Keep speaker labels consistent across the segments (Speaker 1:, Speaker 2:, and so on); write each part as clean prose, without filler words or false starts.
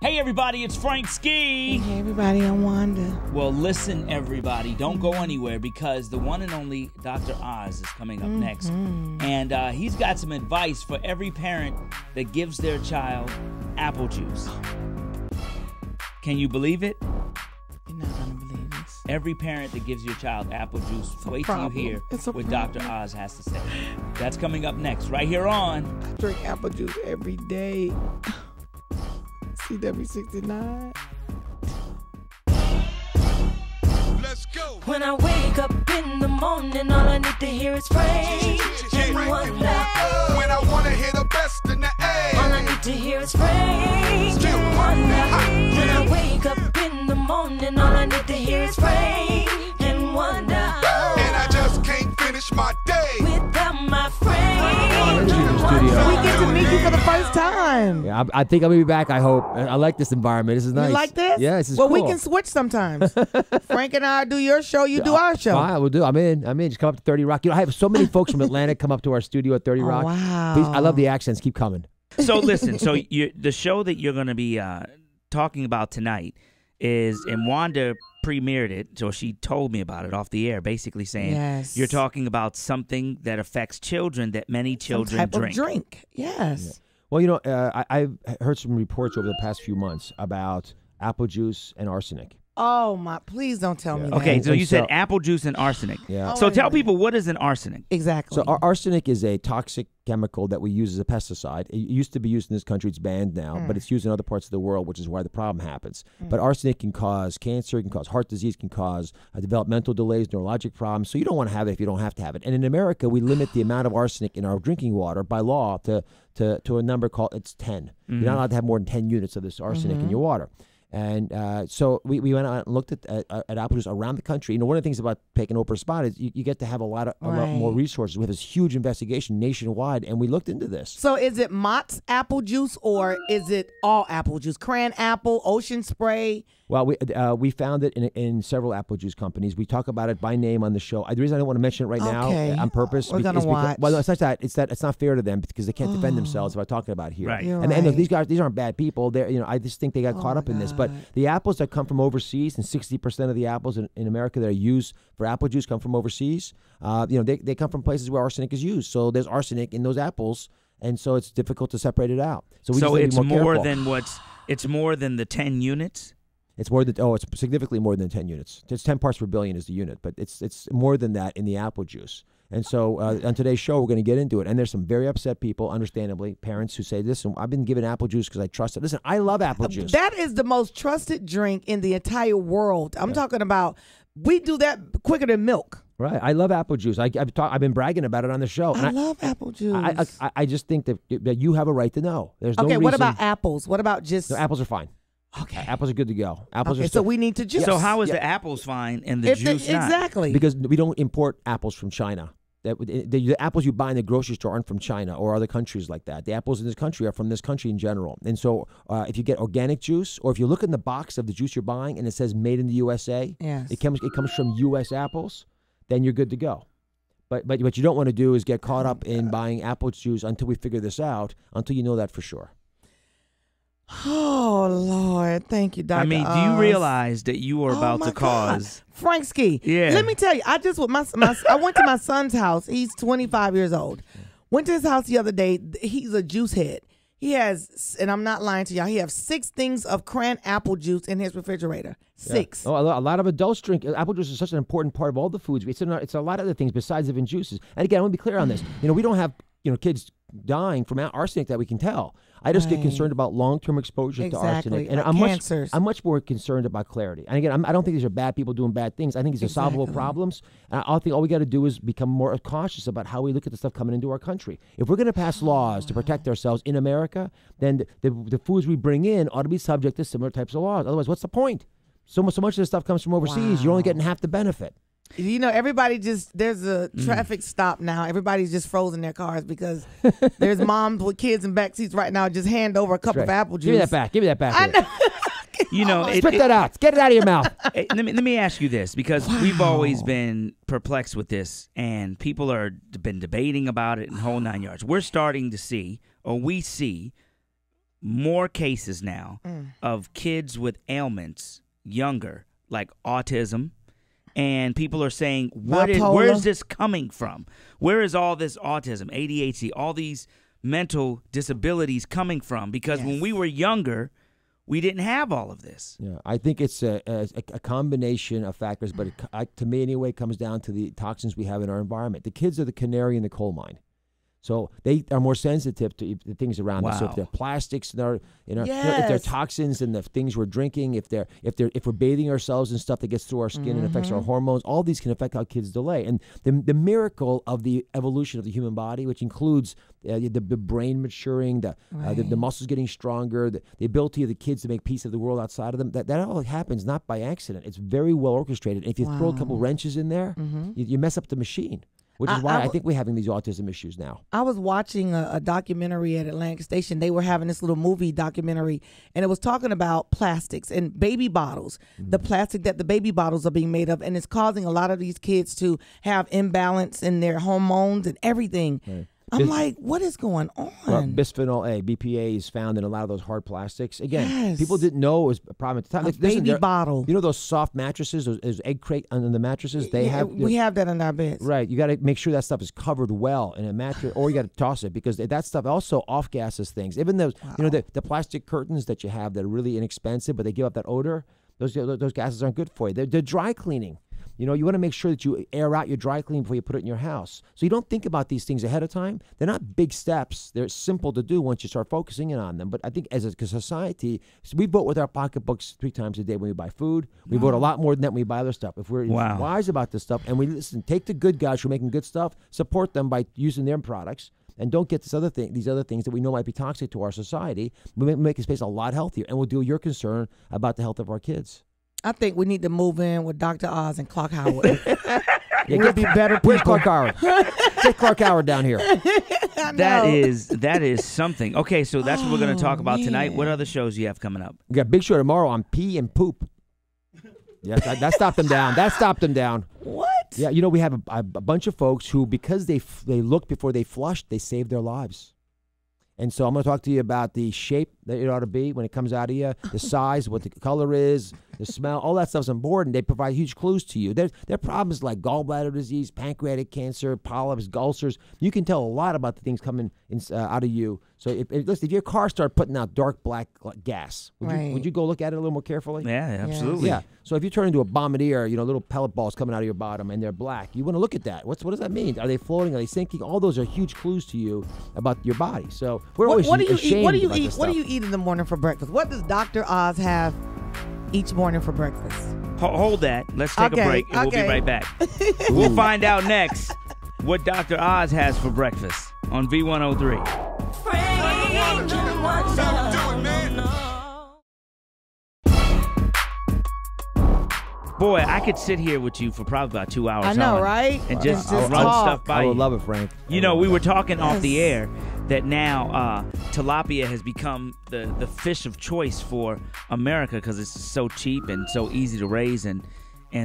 Speaker 1: Hey everybody, it's Frank Ski.
Speaker 2: Hey everybody, I'm Wanda.
Speaker 1: Well, listen everybody, don't go anywhere because the one and only Dr. Oz is coming up next. And he's got some advice for every parent that gives their child apple juice. Can you believe it?
Speaker 2: You're not going to believe this.
Speaker 1: Every parent that gives your child apple juice, wait till you hear what Dr. Oz has to say. That's coming up next, right here on
Speaker 2: I drink apple juice every day. CW69.
Speaker 3: Let's go.
Speaker 4: When I wake up in the morning, all I need to hear is Frank and Wanda.
Speaker 3: When I wanna hear the best in the A.
Speaker 4: All I need to hear is Frank and Wanda. When I wake up in the morning, all I need to hear is Frank and Wanda.
Speaker 3: And I just can't finish my day
Speaker 4: without my friend.
Speaker 2: We get to meet you for the first time.
Speaker 5: Yeah, I think I'm gonna be back. I hope. I like this environment. This is nice.
Speaker 2: You like this?
Speaker 5: Yeah, this is
Speaker 2: well,
Speaker 5: cool.
Speaker 2: we can switch sometimes. Frank and I do your show, you do our show.
Speaker 5: Fine, we'll do. I'm in. Just come up to 30 Rock. You know, I have so many folks from Atlanta come up to our studio at 30 Rock.
Speaker 2: Wow.
Speaker 5: Please, I love the accents. Keep coming.
Speaker 1: So listen, the show that you're going to be talking about tonight is, and Wanda premiered it, so she told me about it off the air, basically saying you're talking about something that affects children that many children
Speaker 2: Some type
Speaker 1: drink.
Speaker 2: Of drink. Yes.
Speaker 5: Yeah. Well, you know, I've heard some reports over the past few months about apple juice and arsenic.
Speaker 2: Oh my! Please don't tell me that.
Speaker 1: Okay, so you said apple juice and arsenic.
Speaker 5: Yeah.
Speaker 1: So tell people, what is an arsenic?
Speaker 2: Exactly.
Speaker 5: So arsenic is a toxic chemical that we use as a pesticide. It used to be used in this country. It's banned now, but it's used in other parts of the world, which is why the problem happens. But arsenic can cause cancer, can cause heart disease, can cause developmental delays, neurologic problems. So you don't want to have it if you don't have to have it. And in America, we limit the amount of arsenic in our drinking water by law to a number called, it's 10. You're not allowed to have more than 10 units of this arsenic in your water. And so we went out and looked at apple juice around the country. You know, one of the things about taking Oprah's spot is you get to have a lot more resources. We have this huge investigation nationwide, and we looked into this.
Speaker 2: So is it Mott's apple juice or is it all apple juice? Cran apple, Ocean Spray?
Speaker 5: Well, we found it in several apple juice companies. We talk about it by name on the show. The reason I don't want to mention it right now on purpose.
Speaker 2: We're gonna watch.
Speaker 5: Well, no, it's not that. It's that it's not fair to them because they can't defend themselves by talking about it here.
Speaker 1: Right.
Speaker 5: And look, these guys, these aren't bad people. They're, I just think they got caught up in this. But the apples that come from overseas, and 60% of the apples in America that are used for apple juice come from overseas. They come from places where arsenic is used. So there's arsenic in those apples, and so it's difficult to separate it out. So
Speaker 1: it's more than the 10 units.
Speaker 5: It's more than it's significantly more than 10 units. It's 10 parts per billion is the unit, but it's more than that in the apple juice. And so on today's show, we're going to get into it. And there's some very upset people, understandably, parents who say, listen, I've been given apple juice because I trust it. Listen, I love apple juice.
Speaker 2: That is the most trusted drink in the entire world. I'm talking about, we do that quicker than milk.
Speaker 5: Right. I love apple juice. I've been bragging about it on the show.
Speaker 2: I love apple juice.
Speaker 5: I just think that you have a right to know. There's no reason.
Speaker 2: What about apples? What about just...
Speaker 5: No, apples are fine.
Speaker 2: Okay.
Speaker 5: Apples are good to go. Apples are
Speaker 2: so we need to just...
Speaker 1: So how is the apples fine and the juice not?
Speaker 2: Exactly.
Speaker 5: Because we don't import apples from China. The apples you buy in the grocery store aren't from China or other countries like that. The apples in this country are from this country in general. And so if you get organic juice, or if you look in the box of the juice you're buying and it says made in the USA, it comes from U.S. apples, then you're good to go. But what you don't want to do is get caught up in buying apple juice until we figure this out, until you know that for sure.
Speaker 2: Oh, Lord. Thank you, Dr.
Speaker 1: I mean, do you realize that you are about to cause...
Speaker 2: Frank Ski.
Speaker 1: Yeah.
Speaker 2: Let me tell you, I went to my son's house. He's 25 years old. Went to his house the other day. He's a juice head. He has, and I'm not lying to y'all, he has 6 things of cran apple juice in his refrigerator. 6.
Speaker 5: Yeah. Oh, a lot of adults drink. Apple juice is such an important part of all the foods. It's a lot of other things besides even juices. And again, I want to be clear on this. We don't have kids dying from arsenic that we can tell. I just get concerned about long-term exposure to arsenic, and I'm much more concerned about clarity. And again, I don't think these are bad people doing bad things. I think these are solvable problems. And I think all we got to do is become more cautious about how we look at the stuff coming into our country. If we're going to pass laws to protect ourselves in America, then the foods we bring in ought to be subject to similar types of laws. Otherwise, what's the point? So much of this stuff comes from overseas. You're only getting half the benefit.
Speaker 2: Everybody there's a traffic stop now. Everybody's just frozen their cars because there's moms with kids in back seats right now. Just hand over a cup of apple juice.
Speaker 5: Give me that back. Give me that back.
Speaker 2: I know.
Speaker 5: Spit that out. Get it out of your mouth.
Speaker 1: Let me ask you this, because we've always been perplexed with this, and people been debating about it in whole 9 yards. We're starting to see, or we see, more cases now of kids with ailments younger, like autism. And people are saying, where is this coming from? Where is all this autism, ADHD, all these mental disabilities coming from? Because when we were younger, we didn't have all of this.
Speaker 5: Yeah, I think it's a combination of factors, but to me anyway, it comes down to the toxins we have in our environment. The kids are the canary in the coal mine. So they are more sensitive to the things around us. So if they're plastics in our, if they're toxins in the things we're drinking, if we're bathing ourselves in stuff that gets through our skin and affects our hormones, all these can affect how kids delay. And the miracle of the evolution of the human body, which includes the brain maturing, the muscles getting stronger, the ability of the kids to make peace of the world outside of them, that all happens not by accident. It's very well orchestrated. And if you throw a couple wrenches in there, you mess up the machine. Which is why I think we're having these autism issues now.
Speaker 2: I was watching a documentary at Atlantic Station. They were having this little movie documentary, and it was talking about plastics and baby bottles, the plastic that the baby bottles are being made of, and it's causing a lot of these kids to have imbalance in their hormones and everything. Right. I'm like, what is going on?
Speaker 5: Well, bisphenol A, BPA, is found in a lot of those hard plastics. Again, people didn't know it was a problem at the time.
Speaker 2: A baby bottle.
Speaker 5: You know those soft mattresses, those egg crate under the mattresses?
Speaker 2: We have that in our beds.
Speaker 5: Right. You got to make sure that stuff is covered well in a mattress, or you got to toss it, because that stuff also off-gasses things. Even those, the plastic curtains that you have that are really inexpensive, but they give up that odor, those gases aren't good for you. They're dry cleaning. You want to make sure that you air out your dry clean before you put it in your house. So you don't think about these things ahead of time. They're not big steps. They're simple to do once you start focusing in on them. But I think as a society, we vote with our pocketbooks 3 times a day when we buy food. We vote a lot more than that when we buy other stuff. If we're wise about this stuff and we listen, take the good guys who are making good stuff, support them by using their products, and don't get these other things that we know might be toxic to our society. We make a space a lot healthier, and we'll deal with your concern about the health of our kids.
Speaker 2: I think we need to move in with Dr. Oz and Clark Howard. We'll be better people.
Speaker 5: Where's Clark Howard? Get Clark Howard down here.
Speaker 1: That is something. Okay, so that's what we're going to talk about tonight. What other shows do you have coming up?
Speaker 5: We got a big show tomorrow on pee and poop. Yes, that stopped them down. That stopped them down.
Speaker 2: What?
Speaker 5: Yeah, we have a bunch of folks who, because they look before they flush, they save their lives. And so I'm going to talk to you about the shape that it ought to be when it comes out of you, the size, what the color is, the smell, all that stuff's important. They provide huge clues to you. There are problems like gallbladder disease, pancreatic cancer, polyps, ulcers. You can tell a lot about the things coming out of you. So if your car started putting out dark black gas, would you go look at it a little more carefully?
Speaker 1: Yeah, absolutely.
Speaker 5: Yeah. So if you turn into a bombardier, little pellet balls coming out of your bottom and they're black, you want to look at that. What does that mean? Are they floating? Are they sinking? All those are huge clues to you about your body. So we're always ashamed
Speaker 2: What do you
Speaker 5: about
Speaker 2: eat?
Speaker 5: this
Speaker 2: What do
Speaker 5: stuff.
Speaker 2: you eat in the morning for breakfast? What does Dr. Oz have each morning for breakfast?
Speaker 1: Hold that. Let's take a break, and we'll be right back. We'll find out next what Dr. Oz has for breakfast on V103. Boy, I could sit here with you for probably about 2 hours.
Speaker 2: I know, right?
Speaker 1: And just run
Speaker 2: talk.
Speaker 1: stuff by you.
Speaker 5: I would love it, Frank.
Speaker 1: We were talking off the air that now tilapia has become the fish of choice for America because it's so cheap and so easy to raise, and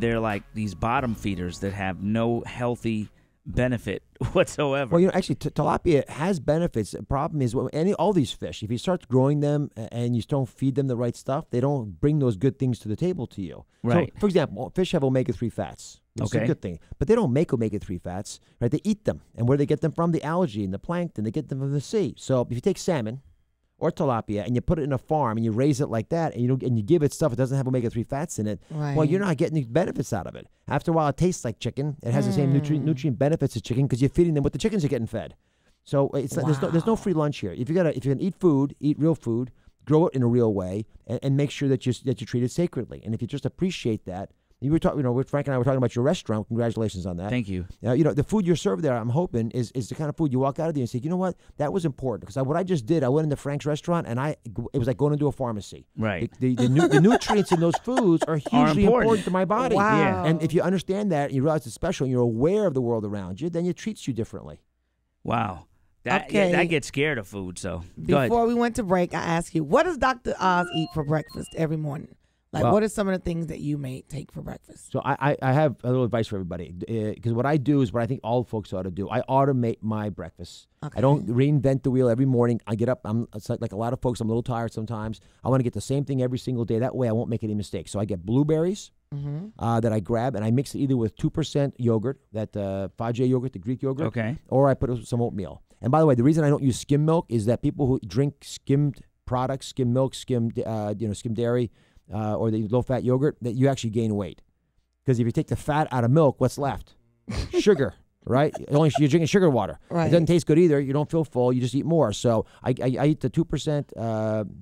Speaker 1: they're like these bottom feeders that have no healthy benefit whatsoever.
Speaker 5: Well, actually, tilapia has benefits. The problem is, all these fish, if you start growing them and you don't feed them the right stuff, they don't bring those good things to the table to you.
Speaker 1: Right.
Speaker 5: So, for example, fish have omega-3 fats. It's a good thing. But they don't make omega-3 fats, right? They eat them. And where do they get them from? The algae and the plankton. They get them from the sea. So if you take salmon or tilapia and you put it in a farm and you raise it like that and you give it stuff that doesn't have omega-3 fats in it, well, you're not getting the benefits out of it. After a while, it tastes like chicken. It has the same nutrient benefits as chicken because you're feeding them what the chickens are getting fed. So there's no free lunch here. If you're gonna eat food, eat real food, grow it in a real way, and make sure that you treat it sacredly. And if you just appreciate that. You were talking, Frank and I were talking about your restaurant. Congratulations on that.
Speaker 1: Thank you.
Speaker 5: The food you're served there, I'm hoping, is the kind of food you walk out of there and say, you know what, that was important. Because what I just did, I went into Frank's restaurant and it was like going into a pharmacy.
Speaker 1: Right.
Speaker 5: The nutrients in those foods are hugely important to my body.
Speaker 2: Wow.
Speaker 1: Yeah.
Speaker 5: And if you understand that and you realize it's special and you're aware of the world around you, then it treats you differently.
Speaker 1: Wow. I get scared of food, so go ahead.
Speaker 2: Before we went to break, I asked you, what does Dr. Oz eat for breakfast every morning? Like,
Speaker 5: Well-
Speaker 2: what are some of the things that you may take for breakfast?
Speaker 5: So I have a little advice for everybody, because what I do is what I think all folks ought to do. I automate my breakfast.
Speaker 2: Okay.
Speaker 5: I don't reinvent the wheel every morning. I get up. It's like a lot of folks. I'm a little tired sometimes. I want to get the same thing every single day. That way I won't make any mistakes. So I get blueberries that I grab and I mix it either with 2% yogurt, that 5J yogurt, the Greek yogurt,
Speaker 1: Okay.
Speaker 5: or I put some oatmeal. And by the way, the reason I don't use skim milk is that people who drink skimmed products, skim milk, skim dairy, or the low-fat yogurt, that you actually gain weight. Because if you take the fat out of milk, what's left? Sugar, right? Only you're drinking sugar water.
Speaker 2: Right.
Speaker 5: It doesn't taste good either. You don't feel full. You just eat more. So I eat the 2%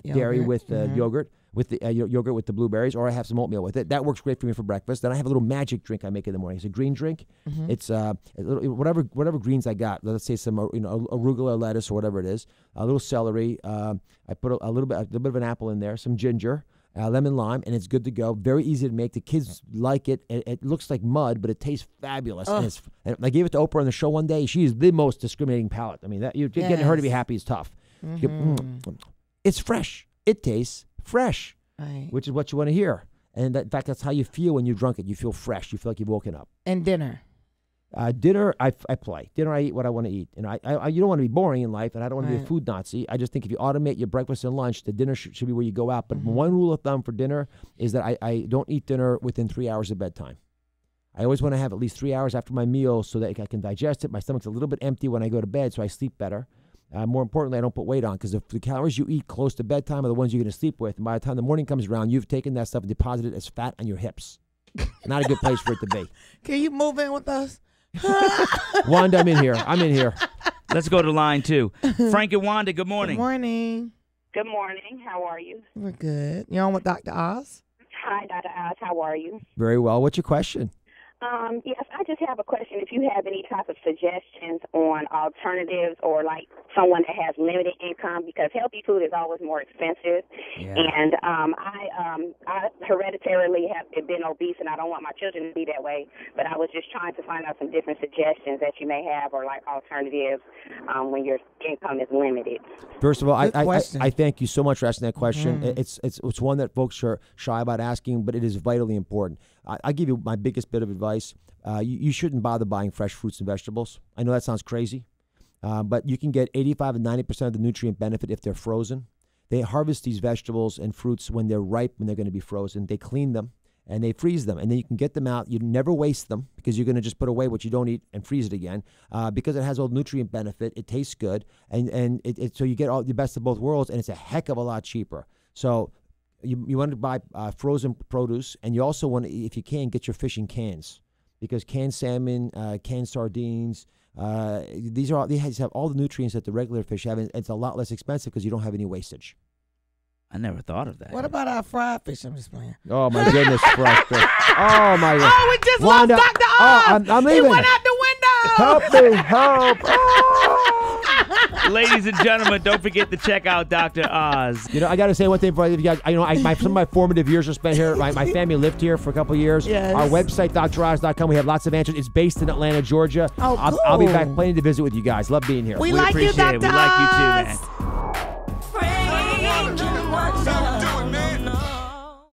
Speaker 5: dairy
Speaker 2: Yogurt.
Speaker 5: with yogurt, with the yogurt with the blueberries, or I have some oatmeal with it. That works great for me for breakfast. Then I have a little magic drink I make in the morning. It's a green drink. It's whatever greens I got. Let's say some arugula lettuce or whatever it is. A little celery. I put a little bit of an apple in there. Some ginger. Lemon lime, and it's good to go. Very easy to make. The kids like it. It looks like mud, but it tastes fabulous. And I gave it to Oprah on the show one day. She's the most discriminating palate. I mean, getting her to be happy is tough. It's fresh. It tastes fresh,
Speaker 2: Right.
Speaker 5: which is what you want to hear. And in fact, that's how you feel when you've drunk it. You feel fresh. You feel like you've woken up.
Speaker 2: And dinner.
Speaker 5: Dinner, I play. Dinner, I eat what I want to eat. And you don't want to be boring in life, and I don't want to be a
Speaker 2: Right.
Speaker 5: food Nazi. I just think if you automate your breakfast and lunch, the dinner should be where you go out. But one rule of thumb for dinner is that I don't eat dinner within 3 hours of bedtime. I always want to have at least 3 hours after my meal so that I can digest it. My stomach's a little bit empty when I go to bed, so I sleep better. More importantly, I don't put weight on, because if the calories you eat close to bedtime are the ones you're going to sleep with, and by the time the morning comes around, you've taken that stuff and deposited it as fat on your hips. Not a good place for it to be.
Speaker 2: Can you move in with us?
Speaker 5: Wanda, I'm in here.
Speaker 1: Let's go to line 2. Frank and Wanda, good morning.
Speaker 2: Good morning.
Speaker 6: Good morning. How are you?
Speaker 2: We're good. You're on with Dr. Oz?
Speaker 6: Hi, Dr. Oz. How are you?
Speaker 5: Very well. What's your question?
Speaker 6: Yes, I just have a question. If you have any type of suggestions on alternatives, or like someone that has limited income, because healthy food is always more expensive.
Speaker 1: Yeah.
Speaker 6: And I hereditarily have been obese, and I don't want my children to be that way. But I was just trying to find out some different suggestions that you may have, or like alternatives when your income is limited.
Speaker 5: First of all,
Speaker 2: Good question.
Speaker 5: I thank you so much for asking that question. It's one that folks are shy about asking, but it is vitally important. I'll give you my biggest bit of advice. You shouldn't bother buying fresh fruits and vegetables. I know that sounds crazy, but you can get 85 and 90% of the nutrient benefit if they're frozen. They harvest these vegetables and fruits when they're ripe, when they're going to be frozen. They clean them and they freeze them, and then you can get them out. You never waste them, because you're going to just put away what you don't eat and freeze it again, because it has all nutrient benefit. It tastes good, and so you get all the best of both worlds, and it's a heck of a lot cheaper. So you want to buy frozen produce, and you also want to, if you can, get your fish in cans, because canned salmon, canned sardines, these have all the nutrients that the regular fish have, and it's a lot less expensive because you don't have any wastage.
Speaker 1: I never thought of that.
Speaker 2: What about our fried fish? I'm just playing.
Speaker 5: Oh my goodness, fresh fish. Oh my God.
Speaker 2: Oh, we just
Speaker 5: Wanda,
Speaker 2: lost Dr. Oz.
Speaker 5: I'm
Speaker 2: He
Speaker 5: leaving.
Speaker 2: went out the window.
Speaker 5: Help me, help. Oh.
Speaker 1: Ladies and gentlemen, don't forget to check out Dr. Oz.
Speaker 5: You know, I got to say one thing for you guys. Some of my formative years were spent here. My family lived here for a couple of years.
Speaker 2: Yes.
Speaker 5: Our website, droz.com, we have lots of answers. It's based in Atlanta, Georgia.
Speaker 2: Oh,
Speaker 5: I'll be back
Speaker 2: cool.
Speaker 5: plenty to visit with you guys. Love being here.
Speaker 2: We
Speaker 1: We
Speaker 2: like you,
Speaker 1: appreciate it.
Speaker 2: Dr.
Speaker 1: We like you too,
Speaker 2: Oz.
Speaker 1: man.